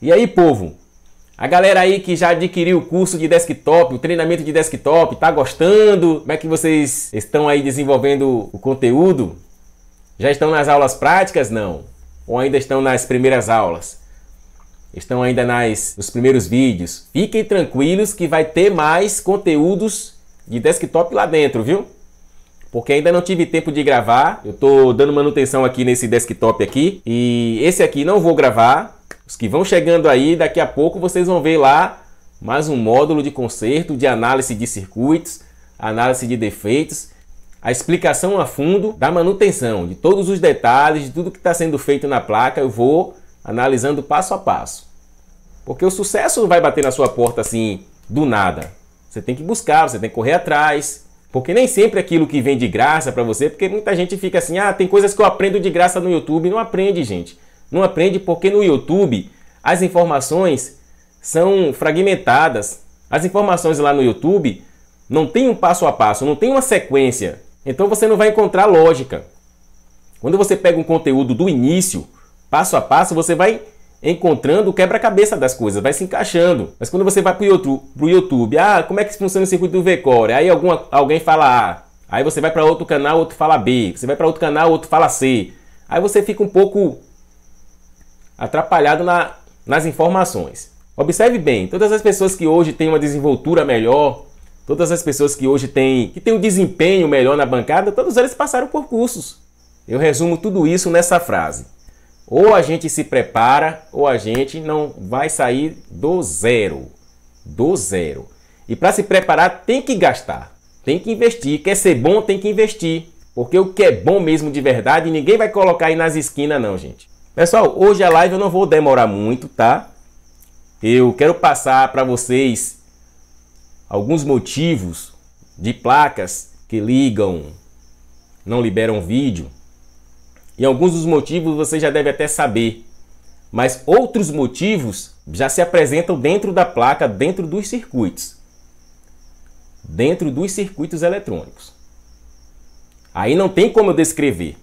E aí, povo? A galera aí que já adquiriu o curso de desktop, o treinamento de desktop, tá gostando? Como é que vocês estão aí desenvolvendo o conteúdo? Já estão nas aulas práticas? Não. Ou ainda estão nas primeiras aulas? Estão ainda nos primeiros vídeos? Fiquem tranquilos que vai ter mais conteúdos de desktop lá dentro, viu? Porque ainda não tive tempo de gravar. Eu tô dando manutenção aqui nesse desktop aqui. E esse aqui não vou gravar. Os que vão chegando aí, daqui a pouco vocês vão ver lá mais um módulo de conserto, de análise de circuitos, análise de defeitos, a explicação a fundo da manutenção, de todos os detalhes, de tudo que está sendo feito na placa. Eu vou analisando passo a passo. Porque o sucesso não vai bater na sua porta assim do nada. Você tem que buscar, você tem que correr atrás. Porque nem sempre aquilo que vem de graça para você, porque muita gente fica assim, tem coisas que eu aprendo de graça no YouTube. Não aprende, gente. Não aprende porque no YouTube as informações são fragmentadas. As informações lá no YouTube não tem um passo a passo, não tem uma sequência. Então você não vai encontrar lógica. Quando você pega um conteúdo do início, passo a passo, você vai encontrando o quebra-cabeça das coisas, vai se encaixando. Mas quando você vai para o YouTube, como é que funciona o circuito do V-Core? Aí alguém fala A, aí você vai para outro canal, outro fala B, você vai para outro canal, outro fala C. Aí você fica um pouco atrapalhado nas informações. Observe bem, todas as pessoas que hoje têm uma desenvoltura melhor, todas as pessoas que hoje têm um desempenho melhor na bancada, todos eles passaram por cursos. Eu resumo tudo isso nessa frase. Ou a gente se prepara, ou a gente não vai sair do zero. Do zero. E para se preparar tem que gastar, tem que investir. Quer ser bom, tem que investir. Porque o que é bom mesmo de verdade, ninguém vai colocar aí nas esquinas não, gente. Pessoal, hoje a live eu não vou demorar muito, tá? Eu quero passar para vocês alguns motivos de placas que ligam, não liberam vídeo. E alguns dos motivos você já deve até saber. Mas outros motivos já se apresentam dentro da placa, dentro dos circuitos. Dentro dos circuitos eletrônicos. Aí não tem como eu descrever.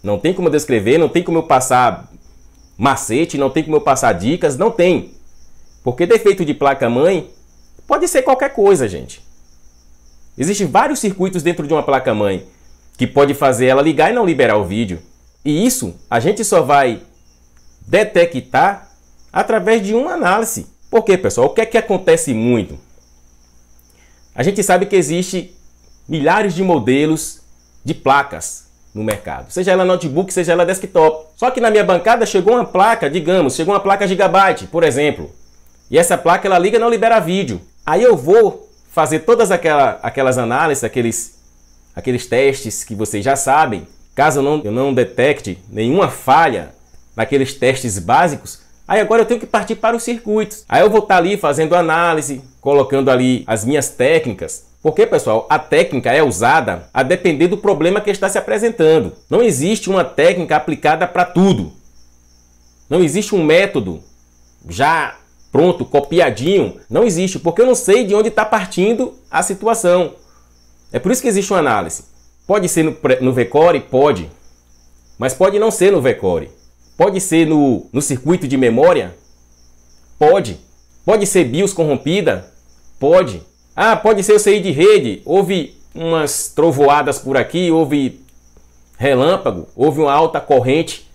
Não tem como eu descrever, não tem como eu passar macete, não tem como eu passar dicas, não tem. Porque defeito de placa-mãe pode ser qualquer coisa, gente. Existem vários circuitos dentro de uma placa-mãe que pode fazer ela ligar e não liberar o vídeo. E isso a gente só vai detectar através de uma análise. Por quê, pessoal? O que é que acontece muito? A gente sabe que existe milhares de modelos de placas no mercado, seja ela notebook, seja ela desktop. Só que na minha bancada chegou uma placa, chegou uma placa Gigabyte, por exemplo. E essa placa ela liga e não libera vídeo. Aí eu vou fazer todas aquelas análises, aqueles testes que vocês já sabem. Caso eu não detecte nenhuma falha naqueles testes básicos, aí agora eu tenho que partir para os circuitos. Aí eu vou estar ali fazendo análise, colocando ali as minhas técnicas. Porque, pessoal, a técnica é usada a depender do problema que está se apresentando. Não existe uma técnica aplicada para tudo. Não existe um método já pronto, copiadinho. Não existe, porque eu não sei de onde está partindo a situação. É por isso que existe uma análise. Pode ser no V-Core? Pode. Mas pode não ser no V-Core. Pode ser no circuito de memória? Pode. Pode ser BIOS corrompida? Pode. Pode ser o CI de rede. Houve umas trovoadas por aqui, houve relâmpago, houve uma alta corrente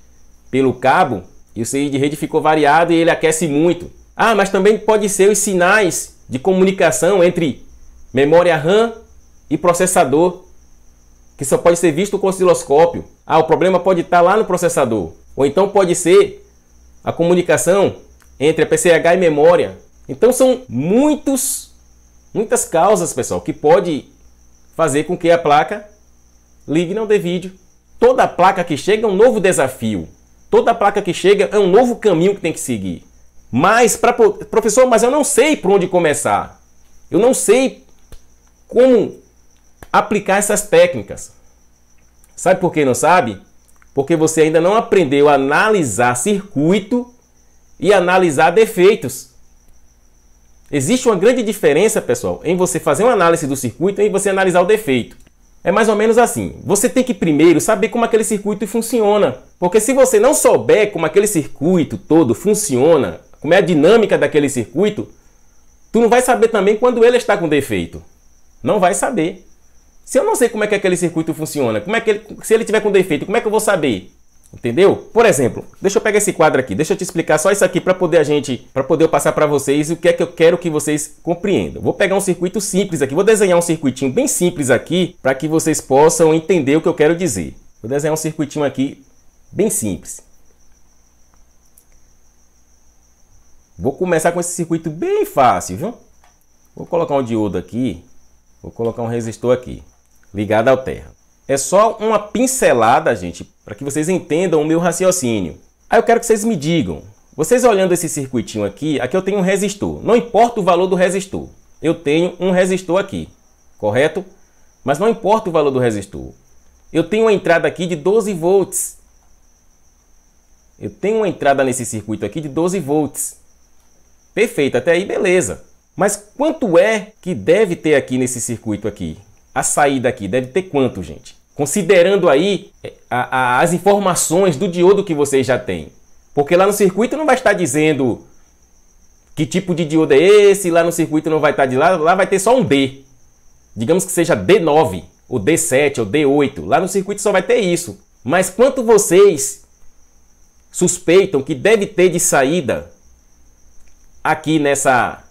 pelo cabo e o CI de rede ficou variado e ele aquece muito. Mas também pode ser os sinais de comunicação entre memória RAM e processador, que só pode ser visto com o osciloscópio. O problema pode estar lá no processador. Ou então pode ser a comunicação entre a PCH e memória. Então são muitas causas, pessoal, que pode fazer com que a placa ligue e não dê vídeo. Toda placa que chega é um novo desafio. Toda placa que chega é um novo caminho que tem que seguir. Mas, professor, mas eu não sei por onde começar. Eu não sei como aplicar essas técnicas. Sabe por que não sabe? Porque você ainda não aprendeu a analisar circuito e analisar defeitos. Existe uma grande diferença, pessoal, em você fazer uma análise do circuito e em você analisar o defeito. É mais ou menos assim. Você tem que primeiro saber como aquele circuito funciona. Porque se você não souber como aquele circuito todo funciona, como é a dinâmica daquele circuito, tu não vai saber também quando ele está com defeito. Não vai saber. Se eu não sei como é que aquele circuito funciona, se ele tiver com defeito, como é que eu vou saber? Entendeu? Por exemplo, deixa eu pegar esse quadro aqui, deixa eu te explicar só isso aqui para poder eu passar para vocês o que é que eu quero que vocês compreendam. Vou pegar um circuito simples aqui, vou desenhar um circuitinho bem simples aqui para que vocês possam entender o que eu quero dizer. Vou desenhar um circuitinho aqui bem simples. Vou começar com esse circuito bem fácil, viu? Vou colocar um diodo aqui, vou colocar um resistor aqui, ligado ao terra. É só uma pincelada, gente, para que vocês entendam o meu raciocínio. Aí eu quero que vocês me digam, vocês olhando esse circuitinho aqui, aqui eu tenho um resistor. Não importa o valor do resistor, eu tenho um resistor aqui, correto? Mas não importa o valor do resistor. Eu tenho uma entrada aqui de 12 volts. Eu tenho uma entrada nesse circuito aqui de 12 volts. Perfeito, até aí beleza. Mas quanto é que deve ter aqui nesse circuito aqui? A saída aqui deve ter quanto, gente? Considerando aí as informações do diodo que vocês já têm. Porque lá no circuito não vai estar dizendo que tipo de diodo é esse, lá no circuito não vai estar de lá vai ter só um D. Digamos que seja D9, ou D7, ou D8. Lá no circuito só vai ter isso. Mas quanto vocês suspeitam que deve ter de saída aqui nessa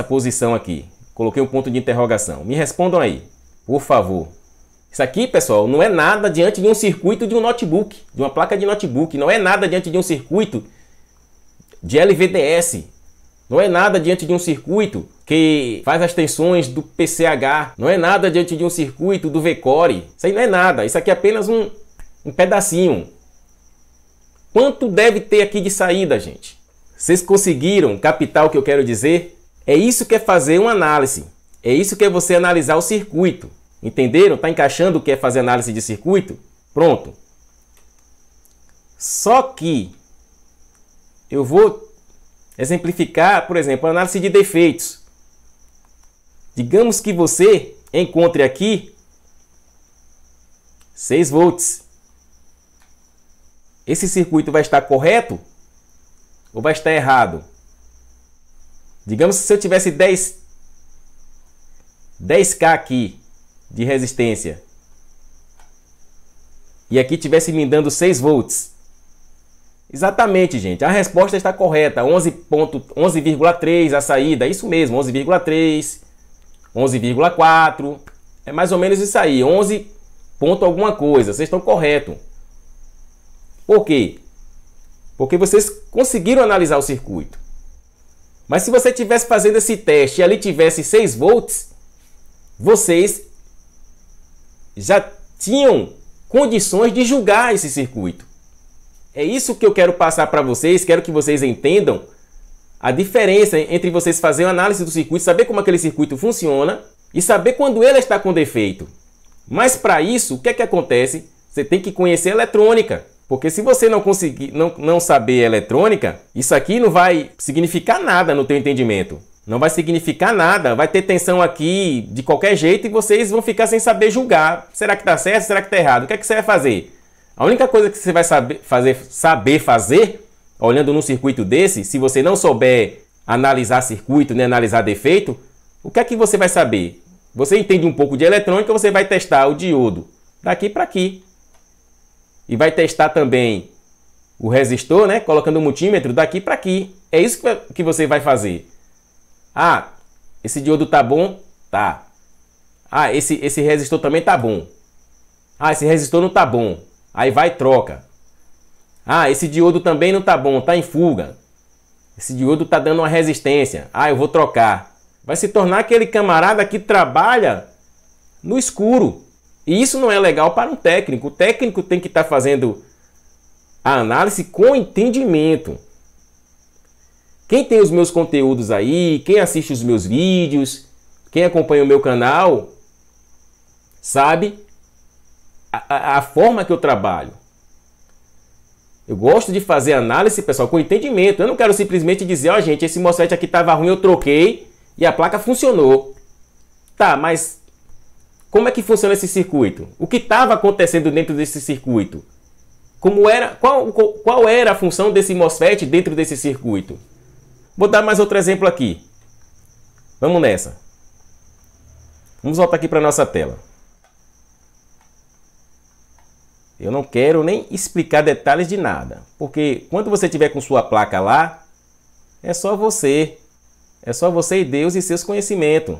posição aqui? Coloquei um ponto de interrogação. Me respondam aí, por favor. Isso aqui, pessoal, não é nada diante de um circuito de um notebook, de uma placa de notebook. Não é nada diante de um circuito de LVDS. Não é nada diante de um circuito que faz as tensões do PCH. Não é nada diante de um circuito do VCore. Isso aí não é nada. Isso aqui é apenas um pedacinho. Quanto deve ter aqui de saída, gente? Vocês conseguiram captar o que eu quero dizer? É isso que é fazer uma análise. É isso que é você analisar o circuito. Entenderam? Tá encaixando o que é fazer análise de circuito? Pronto. Só que eu vou exemplificar, por exemplo, a análise de defeitos. Digamos que você encontre aqui 6 volts. Esse circuito vai estar correto ou vai estar errado? Digamos que se eu tivesse 10K aqui de resistência e aqui tivesse me dando 6 volts. Exatamente, gente. A resposta está correta. 11,3 a saída. É isso mesmo. 11,3. 11,4. É mais ou menos isso aí. 11 ponto alguma coisa. Vocês estão corretos. Por quê? Porque vocês conseguiram analisar o circuito. Mas se você estivesse fazendo esse teste e ali tivesse 6 volts, vocês já tinham condições de julgar esse circuito. É isso que eu quero passar para vocês, quero que vocês entendam a diferença entre vocês fazerem uma análise do circuito, saber como aquele circuito funciona e saber quando ele está com defeito. Mas para isso, o que é que acontece? Você tem que conhecer eletrônica. Porque se você não conseguir, não saber eletrônica, isso aqui não vai significar nada no teu entendimento. Não vai significar nada, vai ter tensão aqui de qualquer jeito e vocês vão ficar sem saber julgar. Será que está certo? Será que está errado? O que é que você vai fazer? A única coisa que você vai saber fazer, olhando num circuito desse, se você não souber analisar circuito, nem analisar defeito, o que é que você vai saber? Você entende um pouco de eletrônica, você vai testar o diodo daqui para aqui. E vai testar também o resistor, né? Colocando o multímetro daqui para aqui. É isso que você vai fazer. Ah, esse diodo tá bom? Tá. Ah, esse resistor também tá bom. Ah, esse resistor não tá bom. Aí vai e troca. Ah, esse diodo também não tá bom, tá em fuga. Esse diodo tá dando uma resistência. Ah, eu vou trocar. Vai se tornar aquele camarada que trabalha no escuro. E isso não é legal para um técnico. O técnico tem que estar fazendo a análise com entendimento. Quem tem os meus conteúdos aí, quem assiste os meus vídeos, quem acompanha o meu canal, sabe a forma que eu trabalho. Eu gosto de fazer análise, pessoal, com entendimento. Eu não quero simplesmente dizer, ó, gente, esse MOSFET aqui estava ruim, eu troquei e a placa funcionou. Tá, mas Como é que funciona esse circuito? O que estava acontecendo dentro desse circuito? Qual era a função desse MOSFET dentro desse circuito? Vou dar mais outro exemplo aqui. Vamos nessa. Vamos voltar aqui para a nossa tela. Eu não quero nem explicar detalhes de nada, porque quando você tiver com sua placa lá, é só você. É só você e Deus e seus conhecimentos.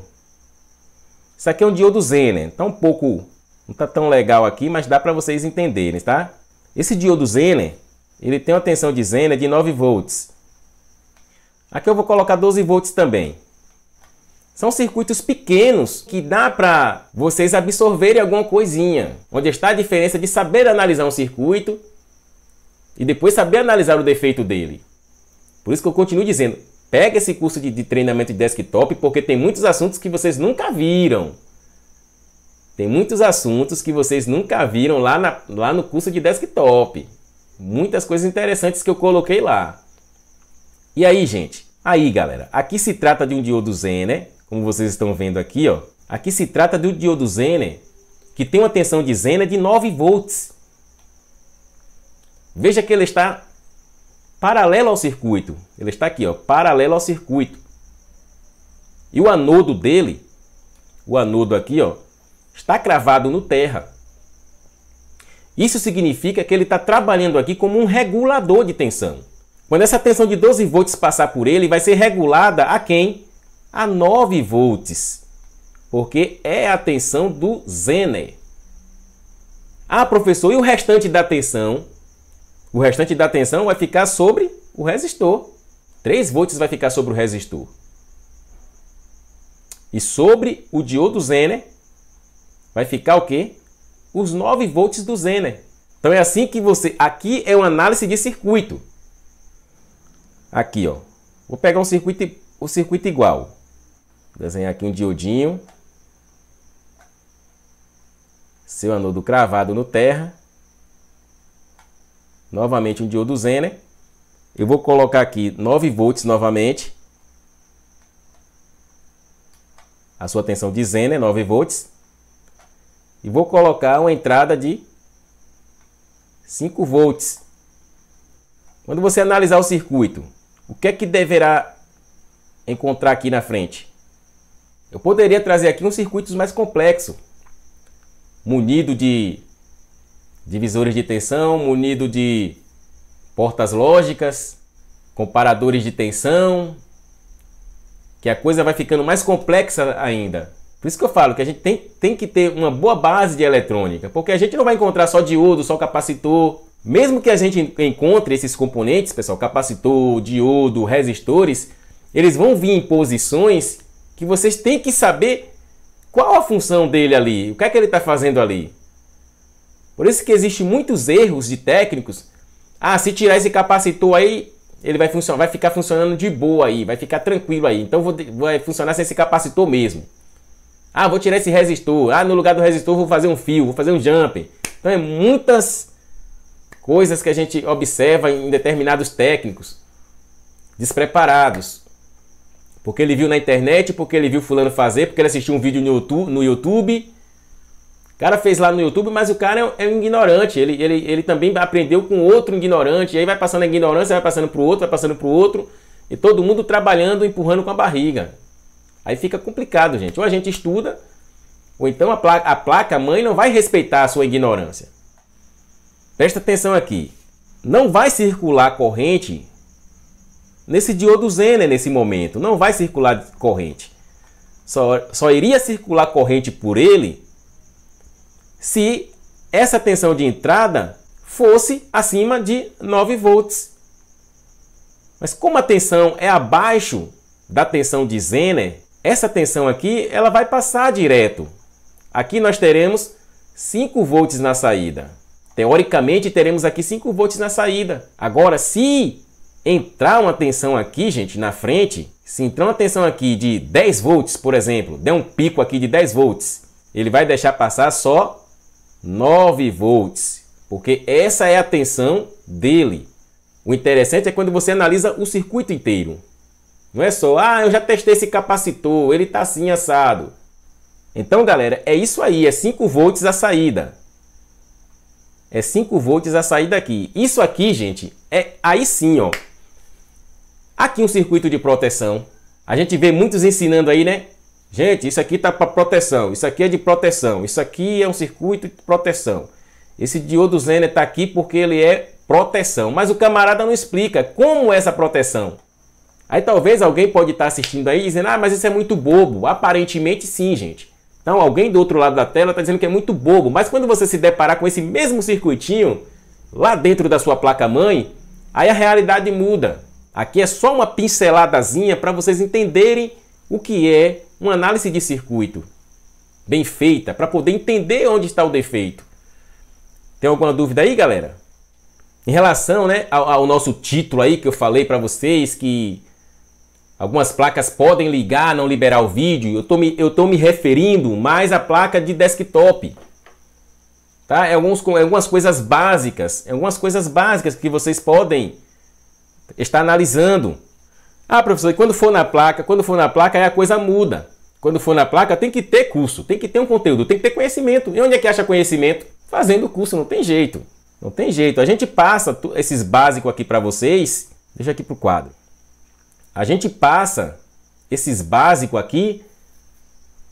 Isso aqui é um diodo Zener. Tá não tá tão legal aqui, mas dá para vocês entenderem, tá? Esse diodo Zener, ele tem uma tensão de Zener de 9 volts. Aqui eu vou colocar 12 volts também. São circuitos pequenos que dá para vocês absorverem alguma coisinha. Onde está a diferença de saber analisar um circuito e depois saber analisar o defeito dele. Por isso que eu continuo dizendo, pega esse curso de treinamento de desktop, porque tem muitos assuntos que vocês nunca viram. Tem muitos assuntos que vocês nunca viram lá no curso de desktop. Muitas coisas interessantes que eu coloquei lá. E aí, gente? Aí, galera, aqui se trata de um diodo Zener, como vocês estão vendo aqui, ó. Aqui se trata de um diodo Zener que tem uma tensão de Zener de 9 volts. Veja que ele está paralelo ao circuito. Ele está aqui, ó, paralelo ao circuito. E o anodo dele, o anodo aqui, ó, está cravado no terra. Isso significa que ele está trabalhando aqui como um regulador de tensão. Quando essa tensão de 12 volts passar por ele, vai ser regulada a quem? A 9 volts. Porque é a tensão do Zener. Ah, professor, e o restante da tensão? O restante da tensão vai ficar sobre o resistor. 3 volts vai ficar sobre o resistor. E sobre o diodo Zener vai ficar o quê? Os 9 volts do Zener. Então é assim que você... Aqui é uma análise de circuito. Aqui, ó. Vou pegar o circuito igual. Vou desenhar aqui um diodinho. Seu anodo cravado no terra. Novamente um diodo Zener. Eu vou colocar aqui 9 volts novamente. A sua tensão de Zener, 9 volts. E vou colocar uma entrada de 5 volts. Quando você analisar o circuito, o que é que deverá encontrar aqui na frente? Eu poderia trazer aqui um circuito mais complexo, munido de divisores de tensão, munido de portas lógicas, comparadores de tensão, que a coisa vai ficando mais complexa ainda. Por isso que eu falo que a gente tem que ter uma boa base de eletrônica, porque a gente não vai encontrar só diodo, só capacitor. Mesmo que a gente encontre esses componentes, pessoal, capacitor, diodo, resistores, eles vão vir em posições que vocês têm que saber qual a função dele ali, o que é que ele está fazendo ali. Por isso que existem muitos erros de técnicos. Ah, se tirar esse capacitor aí, ele vai ficar funcionando de boa aí, vai ficar tranquilo aí. Então vai funcionar sem esse capacitor mesmo. Ah, vou tirar esse resistor. Ah, no lugar do resistor vou fazer um fio, vou fazer um jumper. Então é muitas coisas que a gente observa em determinados técnicos despreparados. Porque ele viu na internet, porque ele viu fulano fazer, porque ele assistiu um vídeo no YouTube. O cara fez lá no YouTube, mas o cara é um ignorante. Ele também aprendeu com outro ignorante. E aí vai passando a ignorância, vai passando para o outro, vai passando para o outro. E todo mundo trabalhando, empurrando com a barriga. Aí fica complicado, gente. Ou a gente estuda, ou então a placa-mãe não vai respeitar a sua ignorância. Presta atenção aqui. Não vai circular corrente nesse diodo Zener nesse momento. Não vai circular corrente. Só iria circular corrente por ele se essa tensão de entrada fosse acima de 9 volts. Mas como a tensão é abaixo da tensão de Zener, essa tensão aqui ela vai passar direto. Aqui nós teremos 5 volts na saída. Teoricamente teremos aqui 5 volts na saída. Agora, se entrar uma tensão aqui, gente, na frente, se entrar uma tensão aqui de 10 volts, por exemplo, der um pico aqui de 10 volts, ele vai deixar passar só 9 volts, porque essa é a tensão dele. O interessante é quando você analisa o circuito inteiro. Não é só, ah, eu já testei esse capacitor, ele está assim assado. Então, galera, é isso aí, é 5 volts a saída. É 5 volts a saída aqui. Isso aqui, gente, é aí sim, ó. Aqui um circuito de proteção. A gente vê muitos ensinando aí, né? Gente, isso aqui tá para proteção, isso aqui é de proteção, isso aqui é um circuito de proteção. Esse diodo Zener tá aqui porque ele é proteção. Mas o camarada não explica como é essa proteção. Aí talvez alguém pode estar assistindo aí dizendo, ah, mas isso é muito bobo. Aparentemente sim, gente. Então alguém do outro lado da tela está dizendo que é muito bobo. Mas quando você se deparar com esse mesmo circuitinho lá dentro da sua placa-mãe, aí a realidade muda. Aqui é só uma pinceladazinha para vocês entenderem o que é uma análise de circuito bem feita, para poder entender onde está o defeito. Tem alguma dúvida aí, galera? Em relação, né, ao nosso título aí que eu falei para vocês, que algumas placas podem ligar, não liberar o vídeo, eu tô me referindo mais à placa de desktop. Tá? Algumas coisas básicas, que vocês podem estar analisando. Ah, professor, e quando for na placa, aí a coisa muda. Quando for na placa, tem que ter curso, tem que ter um conteúdo, tem que ter conhecimento. E onde é que acha conhecimento? Fazendo curso, não tem jeito. Não tem jeito. A gente passa esses básicos aqui para vocês. Deixa aqui pro quadro. A gente passa esses básicos aqui,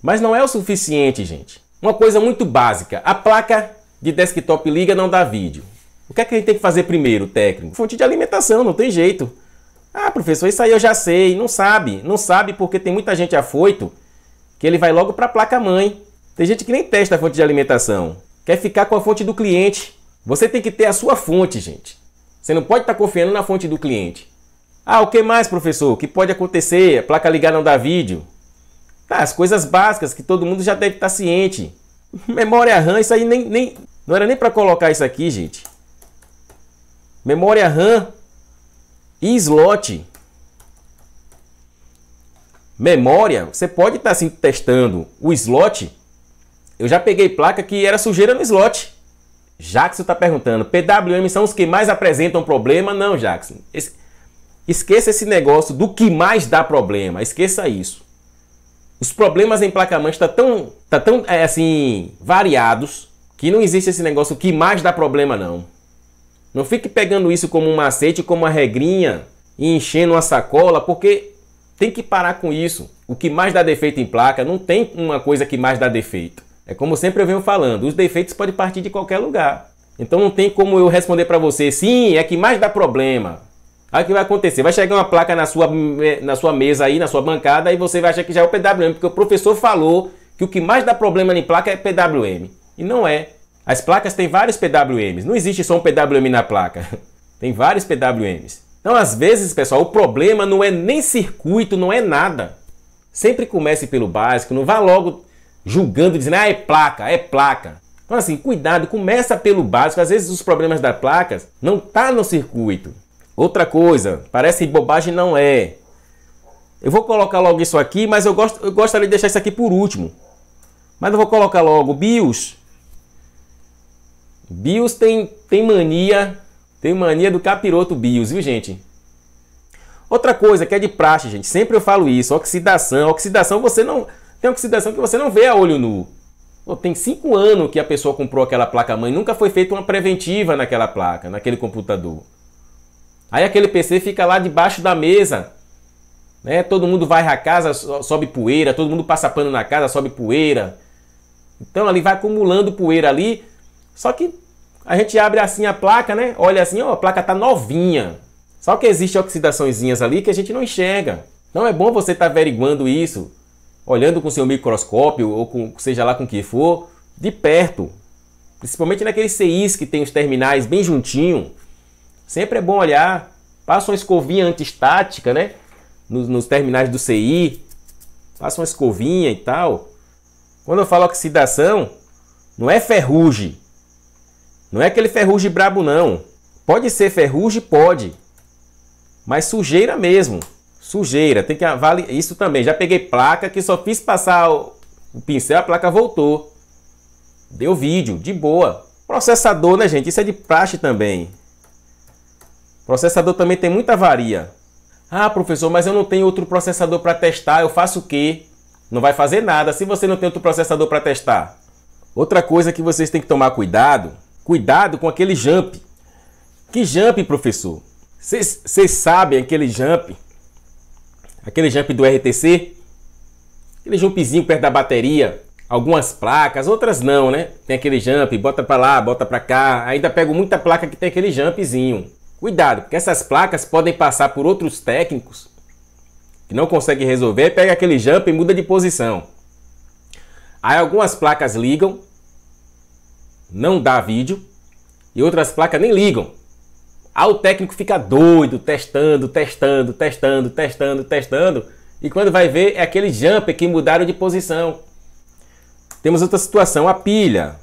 mas não é o suficiente, gente. Uma coisa muito básica. A placa de desktop liga, não dá vídeo. O que é que a gente tem que fazer primeiro, técnico? Fonte de alimentação, não tem jeito. Ah, professor, isso aí eu já sei. Não sabe. Não sabe porque tem muita gente afoito que ele vai logo para a placa-mãe. Tem gente que nem testa a fonte de alimentação. Quer ficar com a fonte do cliente. Você tem que ter a sua fonte, gente. Você não pode estar confiando na fonte do cliente. Ah, o que mais, professor? O que pode acontecer? A placa ligar não dá vídeo? Tá, as coisas básicas que todo mundo já deve estar ciente. Memória RAM, isso aí não era nem para colocar isso aqui, gente. Memória RAM e slot. Memória, você pode estar assim testando o slot. Eu já peguei placa que era sujeira no slot. Jackson está perguntando, PWM são os que mais apresentam problema? Não, Jackson. Esqueça esse negócio do que mais dá problema. Esqueça isso. Os problemas em placa-mãe estão tão assim, variados que não existe esse negócio que mais dá problema, não. Não fique pegando isso como um macete, como uma regrinha e enchendo uma sacola, porque tem que parar com isso. O que mais dá defeito em placa, não tem uma coisa que mais dá defeito. É como sempre eu venho falando, os defeitos podem partir de qualquer lugar. Então não tem como eu responder para você, sim, é que mais dá problema. Aí o que vai acontecer? Vai chegar uma placa na sua mesa aí, na sua bancada, e você vai achar que já é o PWM, porque o professor falou que o que mais dá problema em placa é PWM. E não é. As placas têm vários PWMs, não existe só um PWM na placa. Tem vários PWMs. Então às vezes, pessoal, o problema não é nem circuito, não é nada. Sempre comece pelo básico, não vá logo julgando, dizendo, ah, é placa, é placa. Então assim, cuidado, começa pelo básico. Às vezes os problemas das placas não estão no circuito. Outra coisa, parece bobagem, não é. Eu vou colocar logo isso aqui, mas eu gostaria de deixar isso aqui por último. Mas eu vou colocar logo BIOS. BIOS tem mania do capiroto BIOS, viu, gente? Outra coisa que é de praxe, gente, sempre eu falo isso, oxidação. Oxidação tem oxidação que você não vê a olho nu. Pô, tem 5 anos que a pessoa comprou aquela placa-mãe, nunca foi feita uma preventiva naquela placa, naquele computador. Aí aquele PC fica lá debaixo da mesa, né? Todo mundo vai à casa, sobe poeira, todo mundo passa pano na casa, sobe poeira. Então ali vai acumulando poeira ali, só que a gente abre assim a placa, né? Olha assim, ó, a placa tá novinha. Só que existe oxidaçõezinhas ali que a gente não enxerga. Então é bom você estar averiguando isso, olhando com seu microscópio ou seja lá com o que for, de perto. Principalmente naqueles CIs que tem os terminais bem juntinho. Sempre é bom olhar. Passa uma escovinha antistática, né? Nos terminais do CI. Passa uma escovinha e tal. Quando eu falo oxidação, não é ferrugem. Não é aquele ferrugem brabo, não. Pode ser ferrugem, pode. Mas sujeira mesmo. Sujeira. Tem que avaliar isso também. Já peguei placa que só fiz passar o pincel, a placa voltou. Deu vídeo, de boa. Processador, né, gente? Isso é de praxe também. Processador também tem muita avaria. Ah, professor, mas eu não tenho outro processador para testar. Eu faço o quê? Não vai fazer nada se você não tem outro processador para testar. Outra coisa que vocês têm que tomar cuidado, cuidado com aquele jump. Que jump, professor? Vocês sabem aquele jump do RTC? Aquele jumpzinho perto da bateria. Algumas placas, outras não, né? Tem aquele jump, bota para lá, bota para cá. Ainda pego muita placa que tem aquele jumpzinho. Cuidado, porque essas placas podem passar por outros técnicos que não conseguem resolver, pega aquele jump e muda de posição. Aí algumas placas ligam, não dá vídeo, e outras placas nem ligam. Aí o técnico fica doido, testando, e quando vai ver é aquele jumper que mudaram de posição. Temos outra situação, a pilha.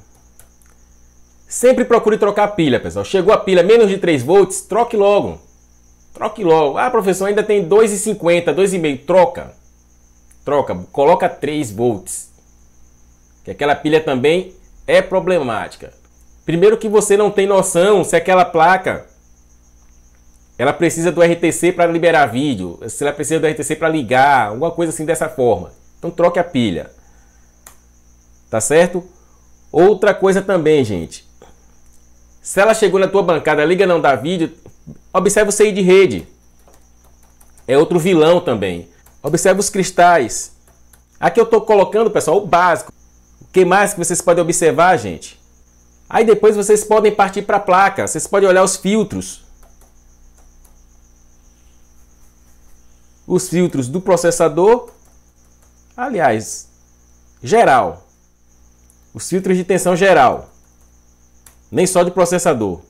Sempre procure trocar a pilha, pessoal. Chegou a pilha menos de 3 volts, troque logo. Troque logo. Ah, professor, ainda tem 2,50, 2,5. Troca. Troca. Coloca 3 volts. Que aquela pilha também é problemática. Primeiro que você não tem noção se aquela placa ela precisa do RTC para liberar vídeo, se ela precisa do RTC para ligar, alguma coisa assim dessa forma. Então troque a pilha. Tá certo? Outra coisa também, gente. Se ela chegou na tua bancada, liga não dá vídeo, observe o CI de rede. É outro vilão também. Observe os cristais. Aqui eu estou colocando, pessoal, o básico. O que mais que vocês podem observar, gente? Aí depois vocês podem partir para a placa. Vocês podem olhar os filtros. Os filtros do processador. Aliás, geral. Os filtros de tensão geral. Nem só de processador.